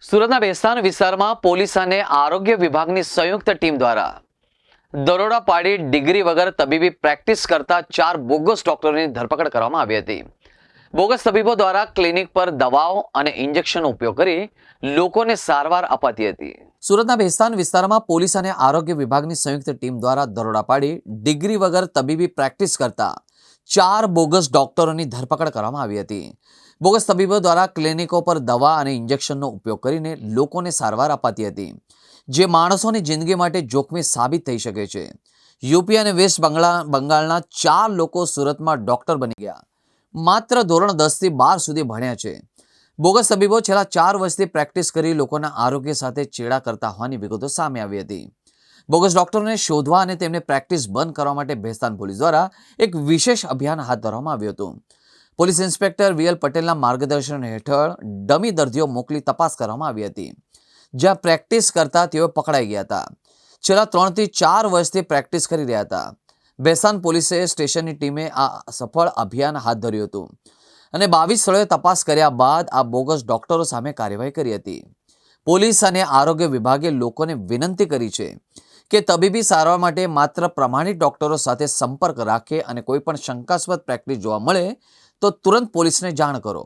સુરતના બેસ્તાન વિસ્તારમાં પોલીસ અને આરોગ્ય વિભાગની સંયુક્ત ટીમ દ્વારા દરોડા પાડી ડિગ્રી વગર તબીબી પ્રેક્ટિસ કરતા 4 બોગસ ડોક્ટરોની ધરપકડ કરવામાં આવી હતી। બોગસ તબીબો દ્વારા ક્લિનિક પર દવાઓ અને ઇન્જેક્શનનો ઉપયોગ કરી લોકોને સારવાર અપાતી હતી। સુરતના બેસ્તાન વિસ્તારમાં પોલીસ અને આરોગ્ય વિભાગની સંયુક્ત ટીમ દ્વારા દરોડા પાડી ડિગ્રી વગર તબીબી પ્રેક્ટિસ કરતા 4 બોગસ ડોક્ટરોની ધરપકડ કરવામાં આવી હતી। બોગસ તબીબો દ્વારા ક્લિનિકો પર દવા અને ઇન્જેક્શનનો ઉપયોગ કરીને લોકોને સારવાર અપાતી હતી, જે માણસોની જિંદગી માટે જોખમી સાબિત થઈ શકે છે। યુપી અને વેસ્ટ બંગાળના 4 લોકો સુરતમાં ડોક્ટર બની ગયા, માત્ર ધોરણ 10 થી 12 સુધી ભણ્યા છે। બોગસ તબીબો છેલ્લા 4 વર્ષથી પ્રેક્ટિસ કરી લોકોના આરોગ્ય સાથે ચેડા કરતા હોવાની વિગતો સામે આવી હતી। બોગસ ડોક્ટરોને શોધવા અને તેમને પ્રેક્ટિસ બંધ કરવા માટે બેસ્તાન પોલીસ દ્વારા એક વિશેષ અભિયાન હાથ ધરવામાં આવ્યું હતું। પોલીસ ઇન્સ્પેક્ટર વીએલ પટેલના માર્ગદર્શન હેઠળ ડમી દર્દીઓ મોકલી તપાસ કરવામાં આવી હતી, જ્યાં પ્રેક્ટિસ કરતા તેઓ પકડાઈ ગયા હતા। છેલ્લા 3 થી 4 વર્ષથી પ્રેક્ટિસ કરી રહ્યા હતા। બેસ્તાન પોલીસ સ્ટેશનની ટીમે આ સફળ અભિયાન હાથ ધર્યું હતું અને 22 સ્થળોએ તપાસ કર્યા બાદ આ બોગસ ડોક્ટરો સામે કાર્યવાહી કરી હતી। પોલીસ અને આરોગ્ય વિભાગે લોકોને વિનંતી કરી છે કે તબીબી સારવાર માટે માત્ર પ્રમાણિત ડોક્ટરો સાથે સંપર્ક રાખે અને કોઈ પણ શંકાસ્પદ પ્રેક્ટિસ જોવા મળે તો તુરંત પોલીસને જાણ કરો।